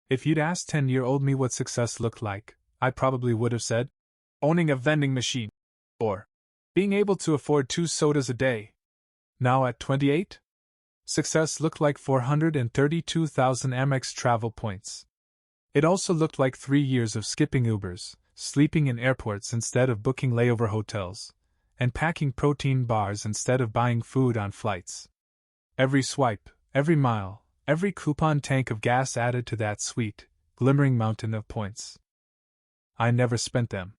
If you'd asked 10-year-old me what success looked like, I probably would have said, owning a vending machine, or being able to afford 2 sodas a day. Now at 28, success looked like 432,000 Amex travel points. It also looked like 3 years of skipping Ubers, sleeping in airports instead of booking layover hotels, and packing protein bars instead of buying food on flights. Every swipe, every mile, every coupon tank of gas added to that sweet, glimmering mountain of points. I never spent them.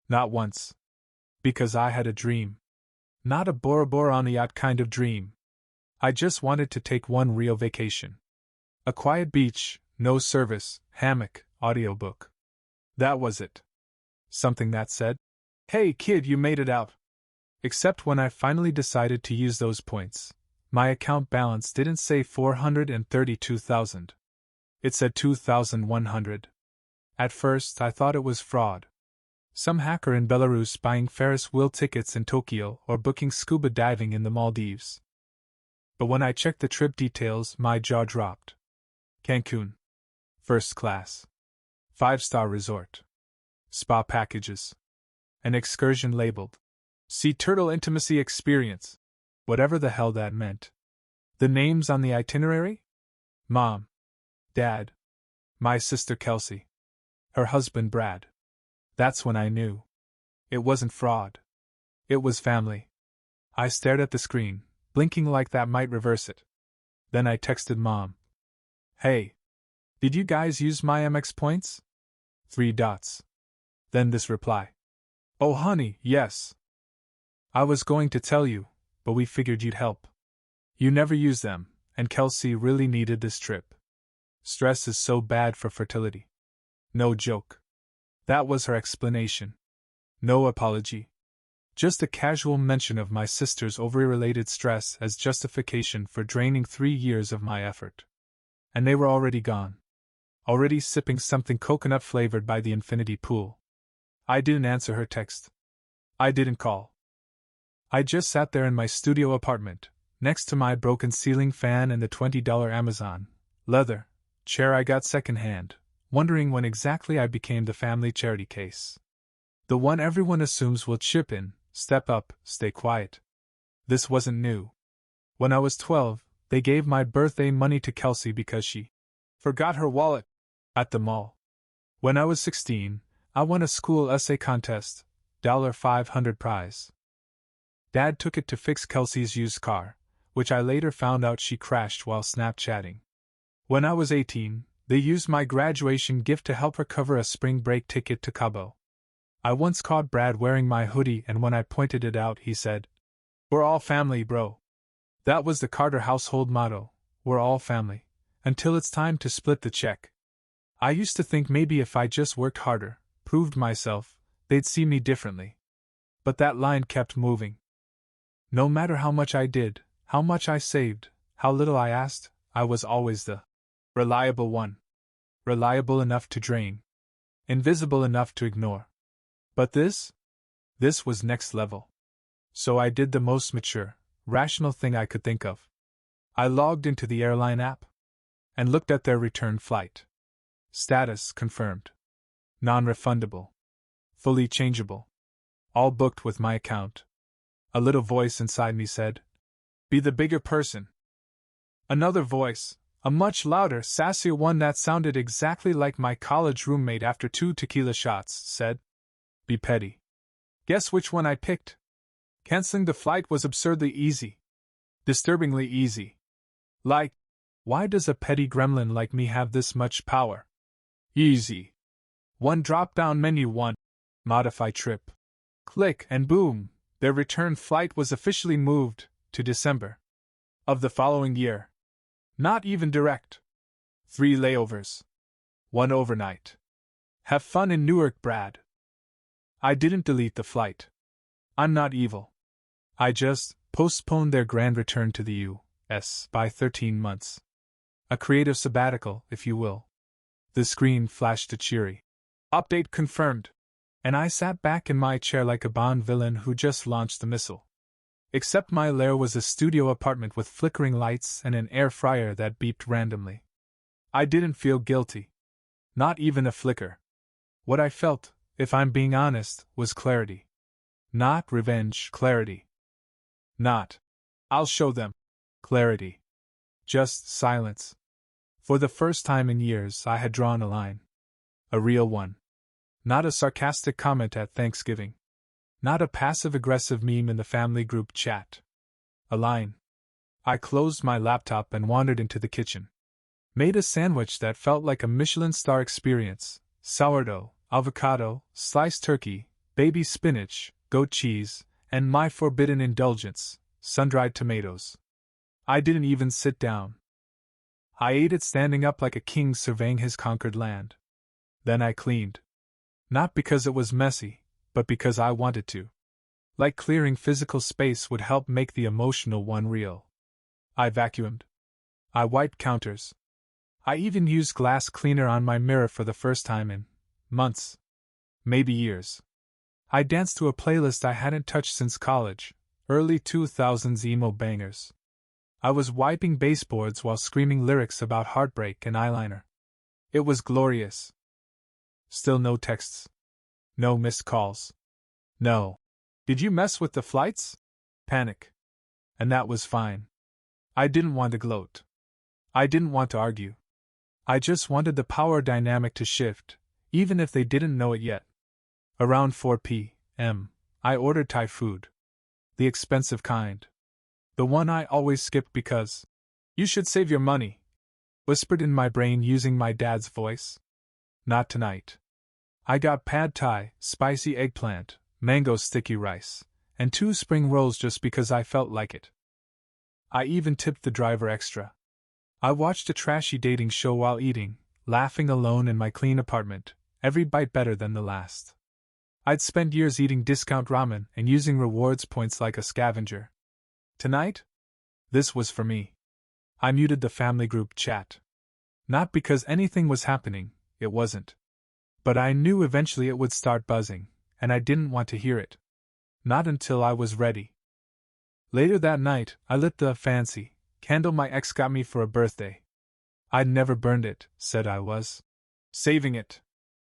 Not once. Because I had a dream. Not a Bora Bora on a yacht kind of dream. I just wanted to take one real vacation. A quiet beach, no service, hammock, audiobook. That was it. Something that said, "Hey kid, you made it out." Except when I finally decided to use those points, my account balance didn't say 432,000. It said 2,100. At first, I thought it was fraud. Some hacker in Belarus buying Ferris wheel tickets in Tokyo or booking scuba diving in the Maldives. But when I checked the trip details, my jaw dropped. Cancun. First class. 5-star resort. Spa packages. An excursion labeled Sea Turtle Intimacy Experience. Whatever the hell that meant. The names on the itinerary? Mom. Dad. My sister Kelsey. Her husband Brad. That's when I knew. It wasn't fraud. It was family. I stared at the screen, blinking like that might reverse it. Then I texted Mom. "Hey. Did you guys use my Amex points?" 3 dots. Then this reply. "Oh honey, yes. I was going to tell you, but we figured you'd help. You never use them, and Kelsey really needed this trip. Stress is so bad for fertility." No joke. That was her explanation. No apology. Just a casual mention of my sister's ovary-related stress as justification for draining 3 years of my effort. And they were already gone. Already sipping something coconut-flavored by the infinity pool. I didn't answer her text. I didn't call. I just sat there in my studio apartment, next to my broken ceiling fan and the $20 Amazon leather chair I got secondhand, wondering when exactly I became the family charity case. The one everyone assumes will chip in, step up, stay quiet. This wasn't new. When I was 12, they gave my birthday money to Kelsey because she forgot her wallet at the mall. When I was 16, I won a school essay contest, $500 prize. Dad took it to fix Kelsey's used car, which I later found out she crashed while Snapchatting. When I was 18, they used my graduation gift to help her cover a spring break ticket to Cabo. I once caught Brad wearing my hoodie, and when I pointed it out, he said, "We're all family, bro." That was the Carter household motto, we're all family, until it's time to split the check. I used to think maybe if I just worked harder, proved myself, they'd see me differently. But that line kept moving. No matter how much I did, how much I saved, how little I asked, I was always the reliable one. Reliable enough to drain. Invisible enough to ignore. But this was next level. So I did the most mature, rational thing I could think of. I logged into the airline app and looked at their return flight. Status confirmed. Non-refundable. Fully changeable. All booked with my account. A little voice inside me said, "Be the bigger person." Another voice, a much louder, sassier one that sounded exactly like my college roommate after 2 tequila shots, said, "Be petty." Guess which one I picked? Canceling the flight was absurdly easy. Disturbingly easy. Like, why does a petty gremlin like me have this much power? Easy. One drop-down menu, one modify trip. Click and boom, their return flight was officially moved to December of the following year. Not even direct. 3 layovers. 1 overnight. Have fun in Newark, Brad. I didn't delete the flight. I'm not evil. I just postponed their grand return to the U.S. by 13 months. A creative sabbatical, if you will. The screen flashed a cheery update confirmed, and I sat back in my chair like a Bond villain who just launched the missile. Except my lair was a studio apartment with flickering lights and an air fryer that beeped randomly. I didn't feel guilty. Not even a flicker. What I felt, if I'm being honest, was clarity. Not revenge, clarity. Not, "I'll show them," clarity. Just silence. For the first time in years, I had drawn a line. A real one. Not a sarcastic comment at Thanksgiving. Not a passive-aggressive meme in the family group chat. A line. I closed my laptop and wandered into the kitchen. Made a sandwich that felt like a Michelin star experience. Sourdough, avocado, sliced turkey, baby spinach, goat cheese, and my forbidden indulgence, sun-dried tomatoes. I didn't even sit down. I ate it standing up like a king surveying his conquered land. Then I cleaned. Not because it was messy, but because I wanted to. Like clearing physical space would help make the emotional one real. I vacuumed. I wiped counters. I even used glass cleaner on my mirror for the first time in months. Maybe years. I danced to a playlist I hadn't touched since college, early 2000s emo bangers. I was wiping baseboards while screaming lyrics about heartbreak and eyeliner. It was glorious. Still no texts. No missed calls. No. "Did you mess with the flights?" Panic. And that was fine. I didn't want to gloat. I didn't want to argue. I just wanted the power dynamic to shift, even if they didn't know it yet. Around 4 p.m., I ordered Thai food. The expensive kind. The one I always skip because, "You should save your money," whispered in my brain using my dad's voice. Not tonight. I got pad thai, spicy eggplant, mango sticky rice, and 2 spring rolls just because I felt like it. I even tipped the driver extra. I watched a trashy dating show while eating, laughing alone in my clean apartment, every bite better than the last. I'd spent years eating discount ramen and using rewards points like a scavenger. Tonight? This was for me. I muted the family group chat. Not because anything was happening, it wasn't. But I knew eventually it would start buzzing, and I didn't want to hear it. Not until I was ready. Later that night, I lit the fancy candle my ex got me for a birthday. I'd never burned it, said I was saving it.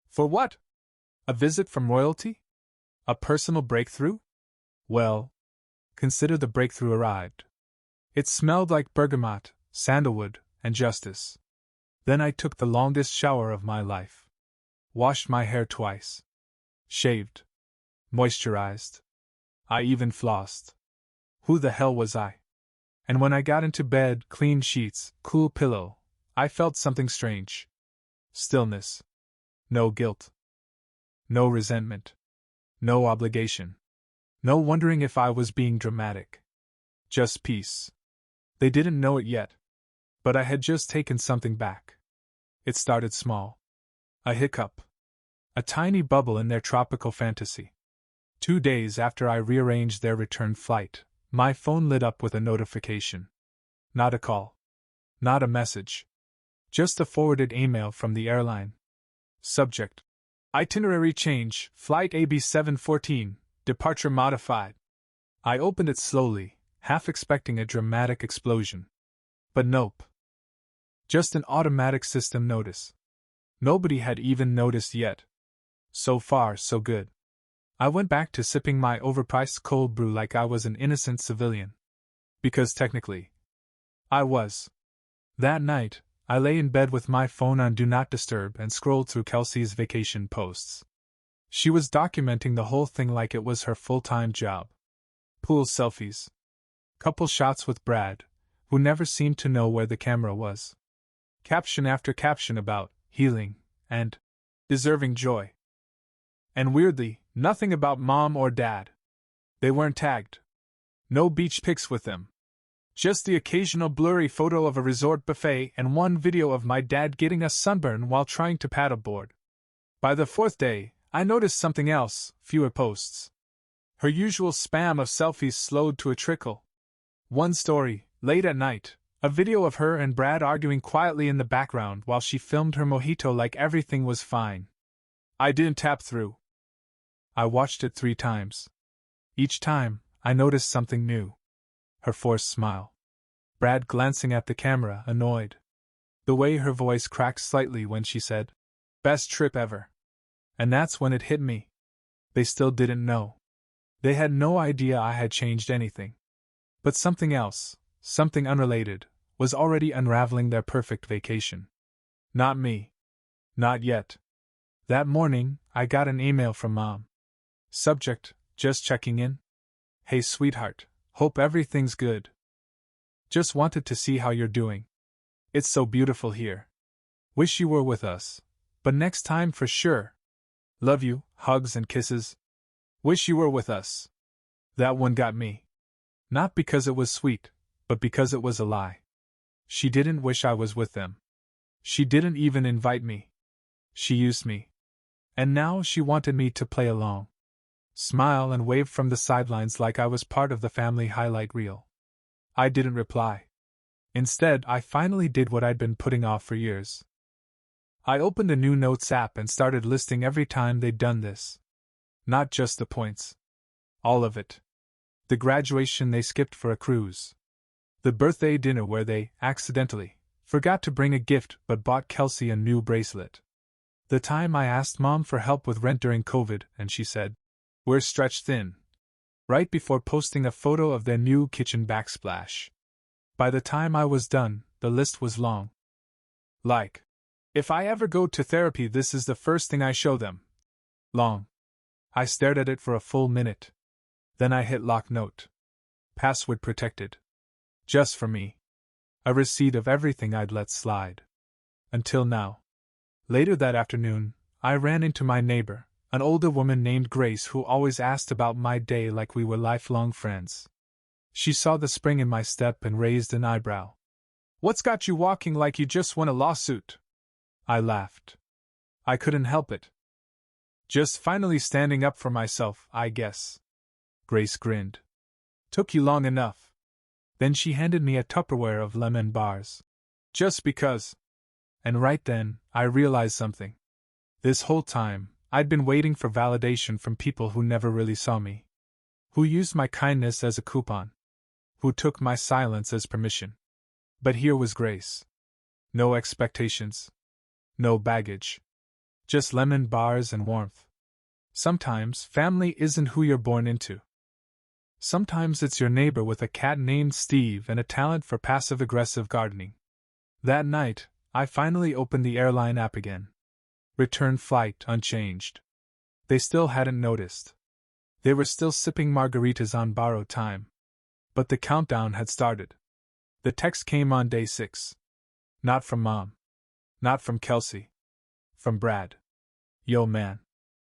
For what? A visit from royalty? A personal breakthrough? Well, consider the breakthrough arrived. It smelled like bergamot, sandalwood, and justice. Then I took the longest shower of my life. Washed my hair twice. Shaved. Moisturized. I even flossed. Who the hell was I? And when I got into bed, clean sheets, cool pillow, I felt something strange. Stillness. No guilt. No resentment. No obligation. No wondering if I was being dramatic. Just peace. They didn't know it yet. But I had just taken something back. It started small. A hiccup. A tiny bubble in their tropical fantasy. 2 days after I rearranged their return flight, my phone lit up with a notification. Not a call. Not a message. Just a forwarded email from the airline. Subject: Itinerary change, flight AB714, departure modified. I opened it slowly, half expecting a dramatic explosion. But nope. Just an automatic system notice. Nobody had even noticed yet. So far, so good. I went back to sipping my overpriced cold brew like I was an innocent civilian. Because technically, I was. That night, I lay in bed with my phone on Do Not Disturb and scrolled through Kelsey's vacation posts. She was documenting the whole thing like it was her full-time job. Pool selfies. Couple shots with Brad, who never seemed to know where the camera was. Caption after caption about healing and deserving joy. And weirdly, nothing about mom or dad. They weren't tagged. No beach pics with them. Just the occasional blurry photo of a resort buffet and one video of my dad getting a sunburn while trying to paddleboard. By the 4th day, I noticed something else: fewer posts. Her usual spam of selfies slowed to a trickle. One story, late at night, a video of her and Brad arguing quietly in the background while she filmed her mojito like everything was fine. I didn't tap through. I watched it 3 times. Each time, I noticed something new. Her forced smile. Brad glancing at the camera, annoyed. The way her voice cracked slightly when she said, Best trip ever. And that's when it hit me. They still didn't know. They had no idea I had changed anything. But something else, something unrelated, was already unraveling their perfect vacation. Not me. Not yet. That morning, I got an email from Mom. Subject, just checking in. Hey sweetheart, hope everything's good. Just wanted to see how you're doing. It's so beautiful here. Wish you were with us. But next time for sure. Love you, hugs and kisses. Wish you were with us. That one got me. Not because it was sweet, but because it was a lie. She didn't wish I was with them. She didn't even invite me. She used me. And now she wanted me to play along. Smile and wave from the sidelines like I was part of the family highlight reel. I didn't reply. Instead, I finally did what I'd been putting off for years. I opened a new notes app and started listing every time they'd done this. Not just the points. All of it. The graduation they skipped for a cruise. The birthday dinner where they, accidentally, forgot to bring a gift but bought Kelsey a new bracelet. The time I asked Mom for help with rent during COVID and she said, "We're stretched thin." Right before posting a photo of their new kitchen backsplash. By the time I was done, the list was long. Like, if I ever go to therapy, this is the first thing I show them. Long. I stared at it for a full minute. Then I hit lock note. Password protected. Just for me. A receipt of everything I'd let slide. Until now. Later that afternoon, I ran into my neighbor, an older woman named Grace who always asked about my day like we were lifelong friends. She saw the spring in my step and raised an eyebrow. "What's got you walking like you just won a lawsuit?" I laughed. I couldn't help it. Just finally standing up for myself, I guess. Grace grinned. "Took you long enough." Then she handed me a Tupperware of lemon bars. "Just because." And right then, I realized something. This whole time, I'd been waiting for validation from people who never really saw me. Who used my kindness as a coupon. Who took my silence as permission. But here was Grace. No expectations. No baggage. Just lemon bars and warmth. Sometimes, family isn't who you're born into. Sometimes it's your neighbor with a cat named Steve and a talent for passive-aggressive gardening. That night, I finally opened the airline app again. Return flight unchanged. They still hadn't noticed. They were still sipping margaritas on borrowed time. But the countdown had started. The text came on day 6. Not from Mom. Not from Kelsey. From Brad. "Yo man.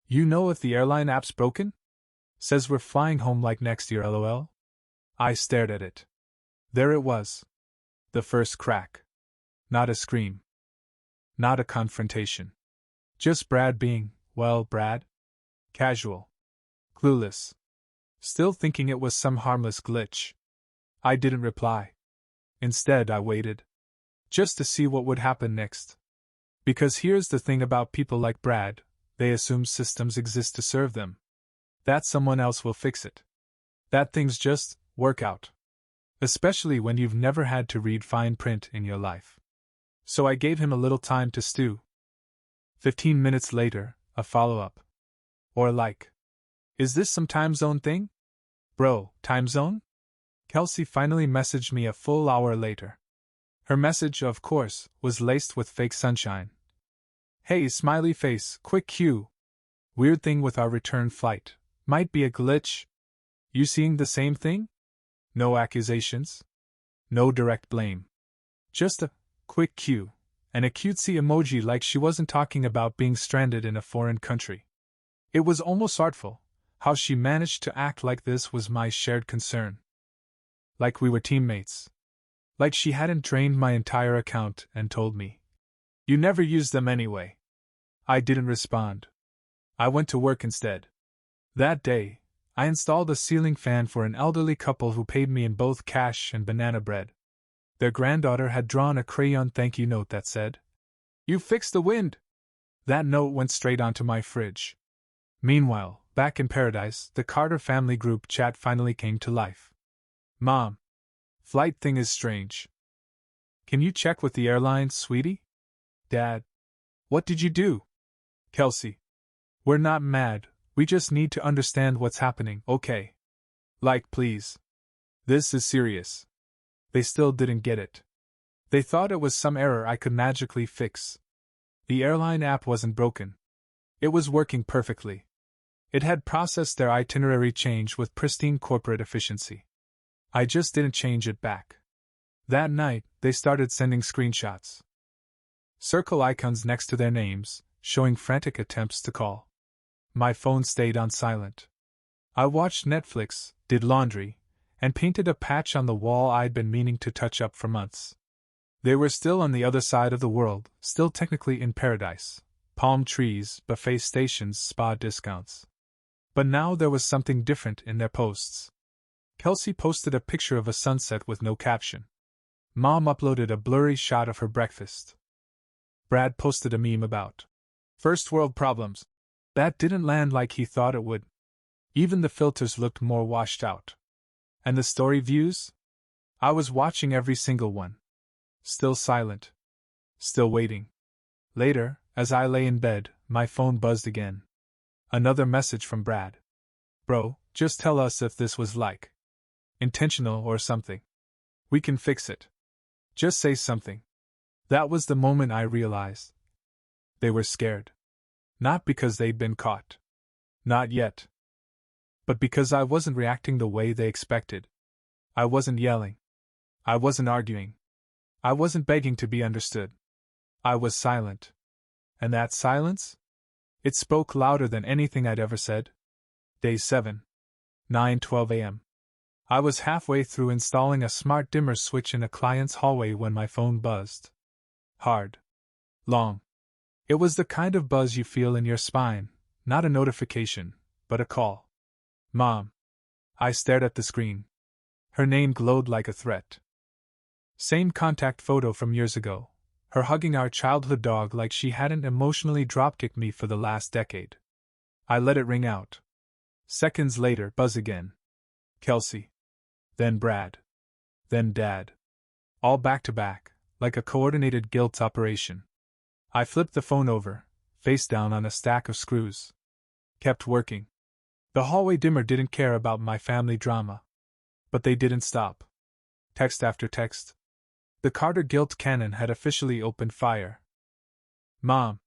You know if the airline app's broken? Says we're flying home like next year, lol." I stared at it. There it was. The first crack. Not a scream. Not a confrontation. Just Brad being, well, Brad. Casual. Clueless. Still thinking it was some harmless glitch. I didn't reply. Instead, I waited. Just to see what would happen next. Because here's the thing about people like Brad, they assume systems exist to serve them. That someone else will fix it. That things just work out. Especially when you've never had to read fine print in your life. So I gave him a little time to stew. 15 minutes later, a follow-up. Or like, "Is this some time zone thing? Bro, time zone?" Kelsey finally messaged me a full hour later. Her message, of course, was laced with fake sunshine. "Hey, smiley face, quick cue. Weird thing with our return flight. Might be a glitch. You seeing the same thing? No accusations. No direct blame. Just a quick cue, and a cutesy emoji like she wasn't talking about being stranded in a foreign country. It was almost artful, how she managed to act like this was my shared concern. Like we were teammates. Like she hadn't drained my entire account and told me, "You never used them anyway." I didn't respond. I went to work instead. That day, I installed a ceiling fan for an elderly couple who paid me in both cash and banana bread. Their granddaughter had drawn a crayon thank you note that said, "You fixed the wind." That note went straight onto my fridge. Meanwhile, back in paradise, the Carter family group chat finally came to life. "Mom. Flight thing is strange. Can you check with the airlines, sweetie?" "Dad. What did you do?" Kelsey. We're not mad, we just need to understand what's happening, okay? Like, please. This is serious. They still didn't get it. They thought it was some error I could magically fix. The airline app wasn't broken. It was working perfectly. It had processed their itinerary change with pristine corporate efficiency. I just didn't change it back. That night, they started sending screenshots. Circle icons next to their names, showing frantic attempts to call. My phone stayed on silent. I watched Netflix, did laundry, and painted a patch on the wall I'd been meaning to touch up for months. They were still on the other side of the world, still technically in paradise. Palm trees, buffet stations, spa discounts. But now there was something different in their posts. Kelsey posted a picture of a sunset with no caption. Mom uploaded a blurry shot of her breakfast. Brad posted a meme about first world problems. That didn't land like he thought it would. Even the filters looked more washed out. And the story views? I was watching every single one. Still silent. Still waiting. Later, as I lay in bed, my phone buzzed again. Another message from Brad. Bro, just tell us if this was like intentional or something. We can fix it. Just say something. That was the moment I realized. They were scared. Not because they'd been caught. Not yet. But because I wasn't reacting the way they expected. I wasn't yelling. I wasn't arguing. I wasn't begging to be understood. I was silent. And that silence? It spoke louder than anything I'd ever said. Day 7. 9:12 a.m. I was halfway through installing a smart dimmer switch in a client's hallway when my phone buzzed. Hard. Long. It was the kind of buzz you feel in your spine, not a notification, but a call. Mom. I stared at the screen. Her name glowed like a threat. Same contact photo from years ago, her hugging our childhood dog like she hadn't emotionally dropkicked me for the last decade. I let it ring out. Seconds later, buzz again. Kelsey. Then Brad. Then Dad. All back to back, like a coordinated guilt operation. I flipped the phone over, face down on a stack of screws. Kept working. The hallway dimmer didn't care about my family drama. But they didn't stop. Text after text. The Carter guilt cannon had officially opened fire. Mom.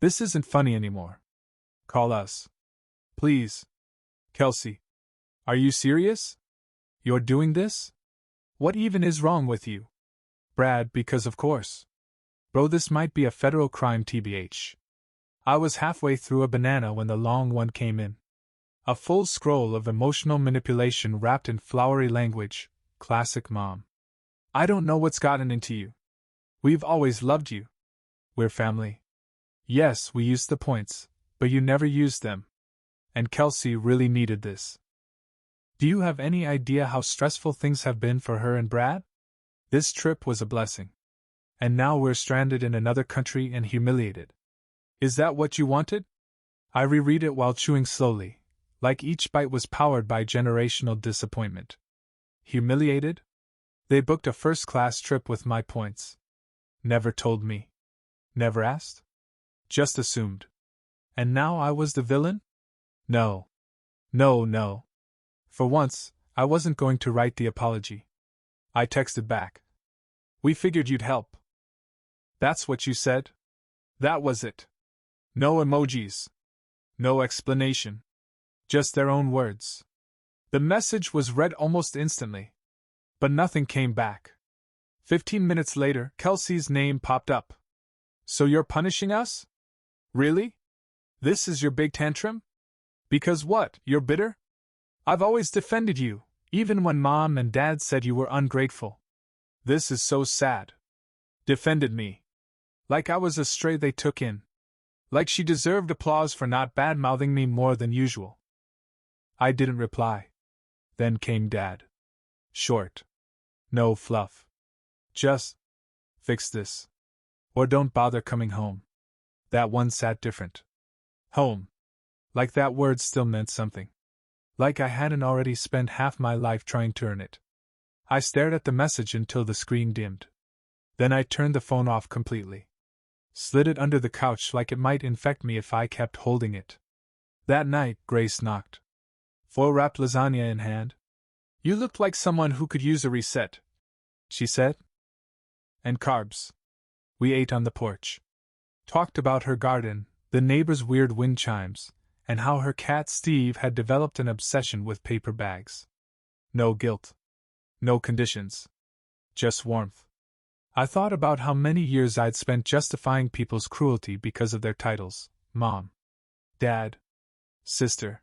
This isn't funny anymore. Call us. Please. Kelsey. Are you serious? You're doing this? What even is wrong with you? Brad, because of course. Bro, this might be a federal crime tbh. I was halfway through a banana when the long one came in. A full scroll of emotional manipulation wrapped in flowery language, classic mom. I don't know what's gotten into you. We've always loved you. We're family. Yes, we used the points, but you never used them. And Kelsey really needed this. Do you have any idea how stressful things have been for her and Brad? This trip was a blessing. And now we're stranded in another country and humiliated. Is that what you wanted? I reread it while chewing slowly, like each bite was powered by generational disappointment. Humiliated? They booked a first-class trip with my points. Never told me. Never asked? Just assumed. And now I was the villain? No. No. For once, I wasn't going to write the apology. I texted back. We figured you'd help. That's what you said? That was it. No emojis. No explanation. Just their own words. The message was read almost instantly. But nothing came back. 15 minutes later, Kelsey's name popped up. So you're punishing us? Really? This is your big tantrum? Because what, you're bitter? I've always defended you, even when Mom and Dad said you were ungrateful. This is so sad. Defended me. Like I was a stray they took in. Like she deserved applause for not bad-mouthing me more than usual. I didn't reply. Then came Dad. Short. No fluff. Just fix this. Or don't bother coming home. That one sat different. Home. Like that word still meant something. Like I hadn't already spent half my life trying to earn it. I stared at the message until the screen dimmed. Then I turned the phone off completely. Slid it under the couch like it might infect me if I kept holding it. That night, Grace knocked. Foil-wrapped lasagna in hand. You looked like someone who could use a reset, she said. And carbs. We ate on the porch. Talked about her garden, the neighbor's weird wind chimes, and how her cat Steve had developed an obsession with paper bags. No guilt. No conditions. Just warmth. I thought about how many years I'd spent justifying people's cruelty because of their titles: Mom, Dad, Sister.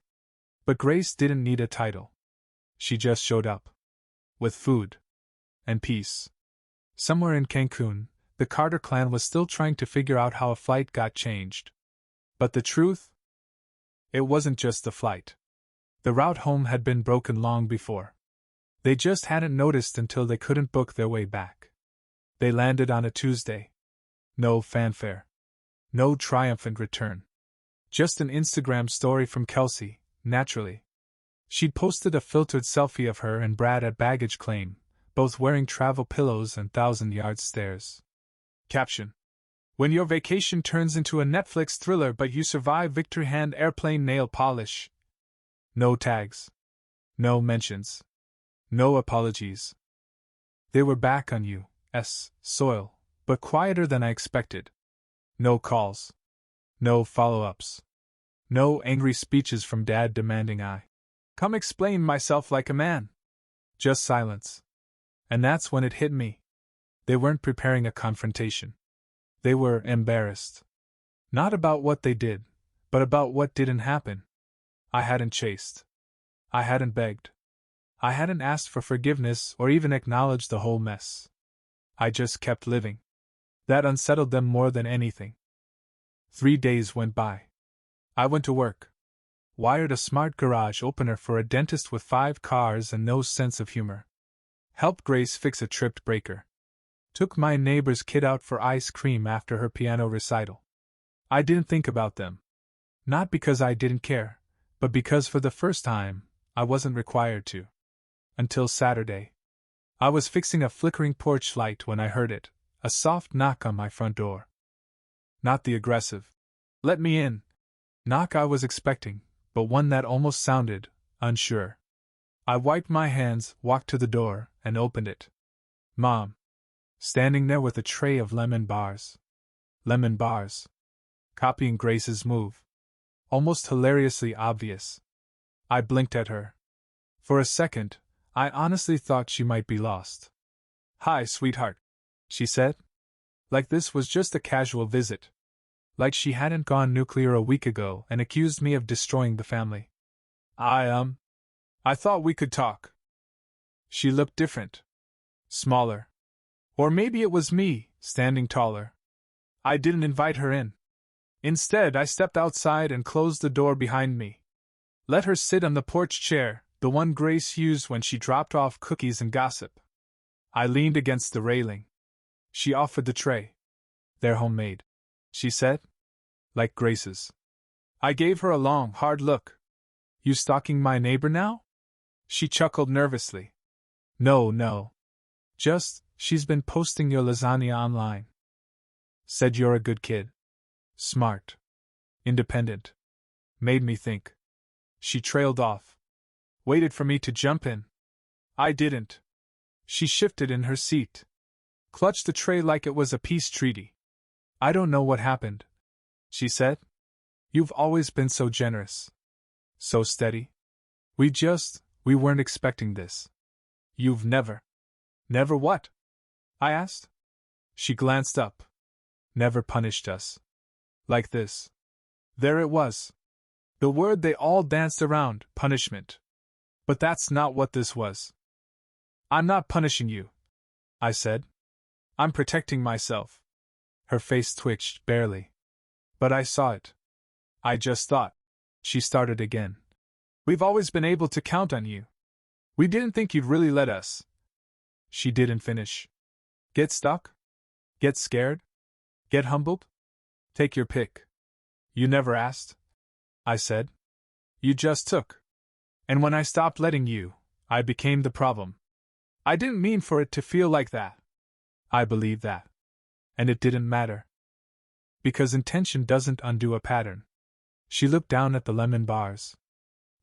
But Grace didn't need a title. She just showed up. With food. And peace. Somewhere in Cancun, the Carter clan was still trying to figure out how a flight got changed. But the truth? It wasn't just the flight. The route home had been broken long before. They just hadn't noticed until they couldn't book their way back. They landed on a Tuesday. No fanfare. No triumphant return. Just an Instagram story from Kelsey, naturally. She'd posted a filtered selfie of her and Brad at baggage claim, both wearing travel pillows and 1,000-yard stares. Caption: When your vacation turns into a Netflix thriller but you survive victory hand airplane nail polish. No tags. No mentions. No apologies. They were back on U.S. soil, but quieter than I expected. No calls. No follow-ups. No angry speeches from Dad demanding I come explain myself like a man. Just silence. And that's when it hit me. They weren't preparing a confrontation. They were embarrassed. Not about what they did, but about what didn't happen. I hadn't chased. I hadn't begged. I hadn't asked for forgiveness or even acknowledged the whole mess. I just kept living. That unsettled them more than anything. 3 days went by. I went to work. Wired a smart garage opener for a dentist with 5 cars and no sense of humor. Helped Grace fix a tripped breaker. Took my neighbor's kid out for ice cream after her piano recital. I didn't think about them. Not because I didn't care, but because for the first time, I wasn't required to. Until Saturday. I was fixing a flickering porch light when I heard it, a soft knock on my front door. Not the aggressive, "Let me in," knock I was expecting, but one that almost sounded unsure. I wiped my hands, walked to the door, and opened it. Mom. Standing there with a tray of lemon bars. Lemon bars. Copying Grace's move. Almost hilariously obvious. I blinked at her. For a second, I honestly thought she might be lost. "Hi, sweetheart," she said. Like this was just a casual visit. Like she hadn't gone nuclear a week ago and accused me of destroying the family. I thought we could talk." She looked different. Smaller. Or maybe it was me, standing taller. I didn't invite her in. Instead, I stepped outside and closed the door behind me. Let her sit on the porch chair, the one Grace used when she dropped off cookies and gossip. I leaned against the railing. She offered the tray. "They're homemade," she said. "Like Grace's." I gave her a long, hard look. "You stalking my neighbor now?" She chuckled nervously. No. Just, she's been posting your lasagna online. Said you're a good kid. Smart. Independent. Made me think. She trailed off. Waited for me to jump in. I didn't. She shifted in her seat. Clutched the tray like it was a peace treaty. "I don't know what happened," she said. "You've always been so generous. So steady. We weren't expecting this." "You've never." "Never what?" I asked. She glanced up. "Never punished us. Like this." There it was. The word they all danced around, punishment. But that's not what this was. "I'm not punishing you," I said. "I'm protecting myself." Her face twitched, barely. But I saw it. "I just thought," she started again. "We've always been able to count on you. We didn't think you'd really let us." She didn't finish. "Get stuck? Get scared? Get humbled? Take your pick." "You never asked," I said. "You just took. And when I stopped letting you, I became the problem. I didn't mean for it to feel like that. I believe that. And it didn't matter." Because intention doesn't undo a pattern. She looked down at the lemon bars.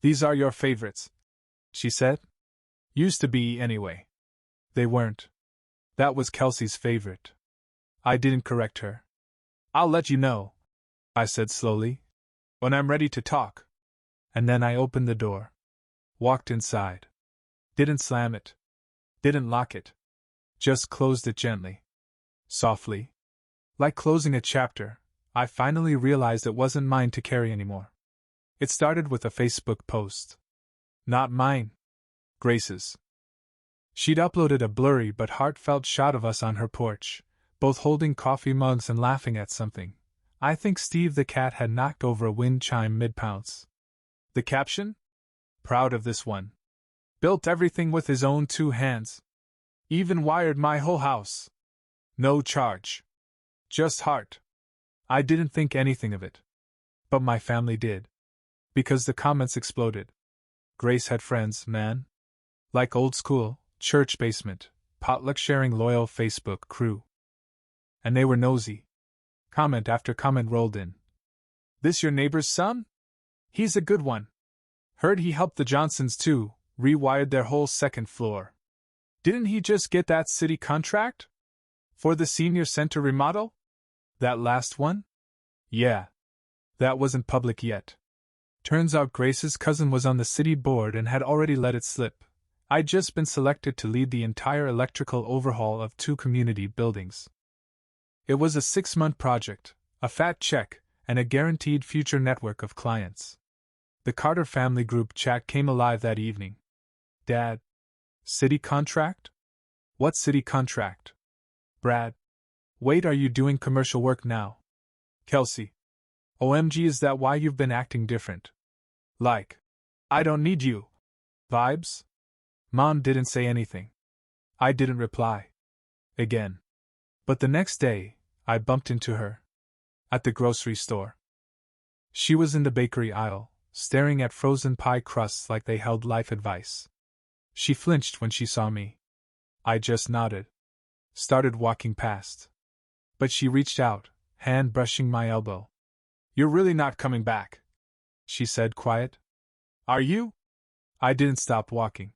These are your favorites, she said. Used to be, anyway. They weren't. That was Kelsey's favorite. I didn't correct her. I'll let you know, I said slowly, when I'm ready to talk. And then I opened the door. Walked inside. Didn't slam it. Didn't lock it. Just closed it gently. Softly. Like closing a chapter, I finally realized it wasn't mine to carry anymore. It started with a Facebook post. Not mine. Grace's. She'd uploaded a blurry but heartfelt shot of us on her porch, both holding coffee mugs and laughing at something. I think Steve the cat had knocked over a wind chime mid-pounce. The caption? Proud of this one. Built everything with his own 2 hands. Even wired my whole house. No charge. Just heart. I didn't think anything of it. But my family did. Because the comments exploded. Grace had friends, man. Like old school, church basement, potluck sharing loyal Facebook crew. And they were nosy. Comment after comment rolled in. This your neighbor's son? He's a good one. Heard he helped the Johnsons too, rewired their whole 2nd floor. Didn't he just get that city contract? For the senior center remodel? That last one? Yeah. That wasn't public yet. Turns out Grace's cousin was on the city board and had already let it slip. I'd just been selected to lead the entire electrical overhaul of 2 community buildings. It was a 6-month project, a fat check, and a guaranteed future network of clients. The Carter family group chat came alive that evening. Dad. City contract? What city contract? Brad. Wait, are you doing commercial work now? Kelsey. OMG, is that why you've been acting different? Like, I don't need you. Vibes? Mom didn't say anything. I didn't reply. Again. But the next day, I bumped into her. At the grocery store. She was in the bakery aisle, staring at frozen pie crusts like they held life advice. She flinched when she saw me. I just nodded. Started walking past. But she reached out, hand brushing my elbow. You're really not coming back, she said, quiet. Are you? I didn't stop walking.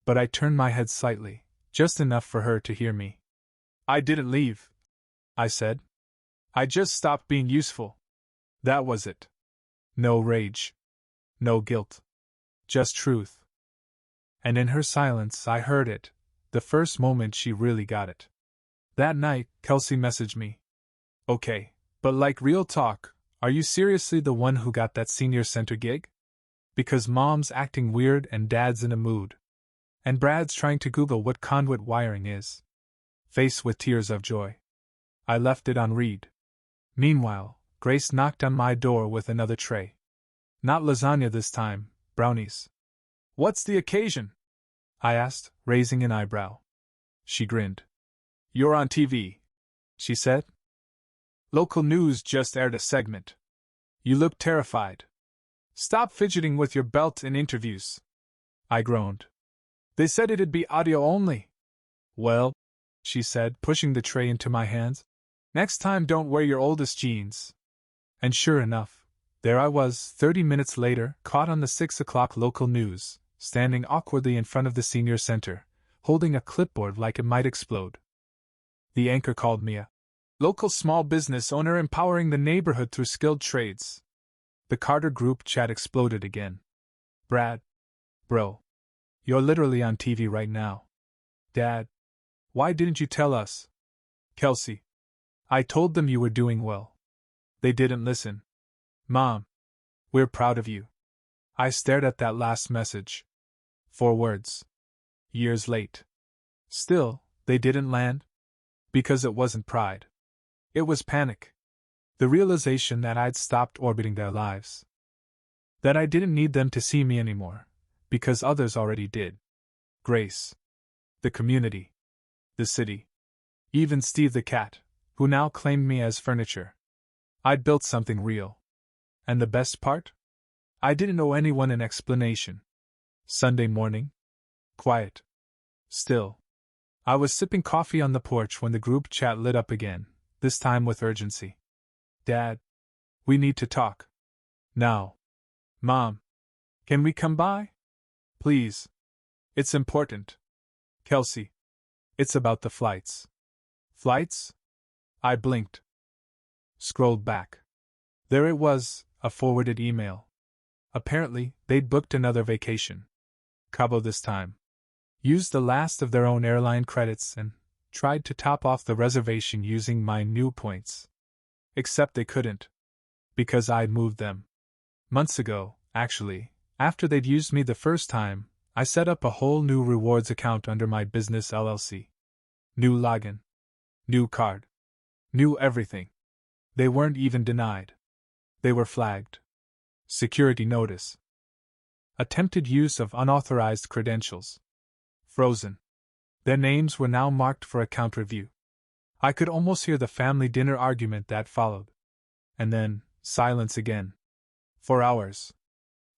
But I turned my head slightly, just enough for her to hear me. I didn't leave, I said. I just stopped being useful. That was it. No rage. No guilt. Just truth. And in her silence I heard it, the first moment she really got it. That night, Kelsey messaged me. Okay, but like real talk, are you seriously the one who got that senior center gig? Because Mom's acting weird and Dad's in a mood. And Brad's trying to Google what conduit wiring is. Faced with tears of joy. I left it on read. Meanwhile, Grace knocked on my door with another tray. Not lasagna this time, brownies. What's the occasion? I asked, raising an eyebrow. She grinned. You're on TV, she said. Local news just aired a segment. You look terrified. Stop fidgeting with your belt in interviews. I groaned. They said it'd be audio only. Well, she said, pushing the tray into my hands, next time don't wear your oldest jeans. And sure enough, there I was, 30 minutes later, caught on the 6 o'clock local news, standing awkwardly in front of the senior center, holding a clipboard like it might explode. The anchor called me a local small business owner empowering the neighborhood through skilled trades. The Carter group chat exploded again. Brad. Bro. You're literally on TV right now. Dad. Why didn't you tell us? Kelsey. I told them you were doing well. They didn't listen. Mom. We're proud of you. I stared at that last message. 4 words. Years late. Still, they didn't land. Because it wasn't pride. It was panic. The realization that I'd stopped orbiting their lives. That I didn't need them to see me anymore. Because others already did. Grace. The community. The city. Even Steve the cat, who now claimed me as furniture. I'd built something real. And the best part? I didn't owe anyone an explanation. Sunday morning. Quiet. Still. I was sipping coffee on the porch when the group chat lit up again, this time with urgency. Dad. We need to talk. Now. Mom. Can we come by? Please. It's important. Kelsey. It's about the flights. Flights? I blinked. Scrolled back. There it was, a forwarded email. Apparently, they'd booked another vacation. Cabo this time. Used the last of their own airline credits and tried to top off the reservation using my new points. Except they couldn't. Because I'd moved them. Months ago, actually, after they'd used me the first time, I set up a whole new rewards account under my business LLC. New login. New card. New everything. They weren't even denied. They were flagged. Security notice. Attempted use of unauthorized credentials. Frozen. Their names were now marked for account review. I could almost hear the family dinner argument that followed. And then, silence again. For hours.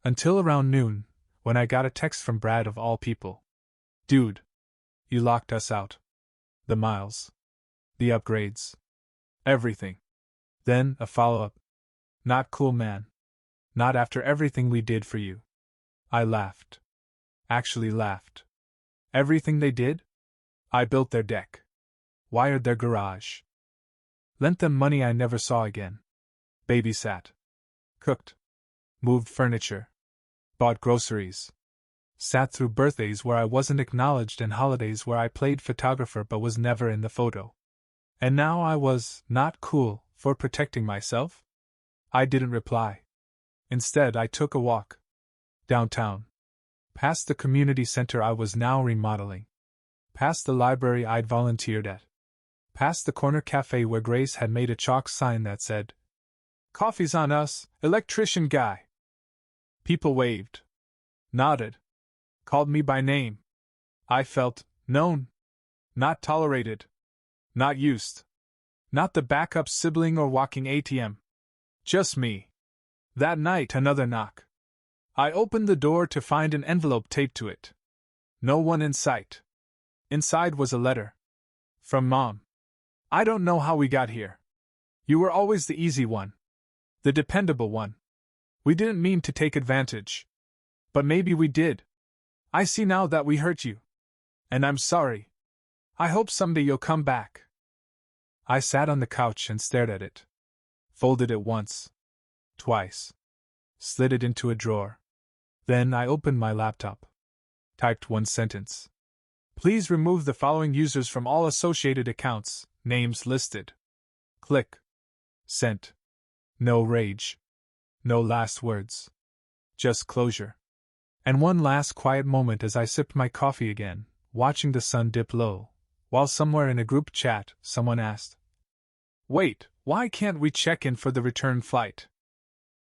Until around noon, when I got a text from Brad of all people. Dude. You locked us out. The miles. The upgrades. Everything. Then, a follow-up. Not cool, man. Not after everything we did for you. I laughed. Actually laughed. Everything they did? I built their deck. Wired their garage. Lent them money I never saw again. Babysat. Cooked. Moved furniture. Bought groceries. Sat through birthdays where I wasn't acknowledged and holidays where I played photographer but was never in the photo. And now I was not cool for protecting myself? I didn't reply. Instead, I took a walk. Downtown. Past the community center I was now remodeling. Past the library I'd volunteered at. Past the corner cafe where Grace had made a chalk sign that said, "Coffee's on us, electrician guy." People waved. Nodded. Called me by name. I felt known. Not tolerated. Not used. Not the backup sibling or walking ATM. Just me. That night, another knock. I opened the door to find an envelope taped to it. No one in sight. Inside was a letter. From Mom. I don't know how we got here. You were always the easy one. The dependable one. We didn't mean to take advantage. But maybe we did. I see now that we hurt you. And I'm sorry. I hope someday you'll come back. I sat on the couch and stared at it. Folded it once. Twice. Slid it into a drawer. Then I opened my laptop. Typed one sentence. Please remove the following users from all associated accounts, names listed. Click. Sent. No rage. No last words. Just closure. And one last quiet moment as I sipped my coffee again, watching the sun dip low, while somewhere in a group chat, someone asked, "Wait, why can't we check in for the return flight?"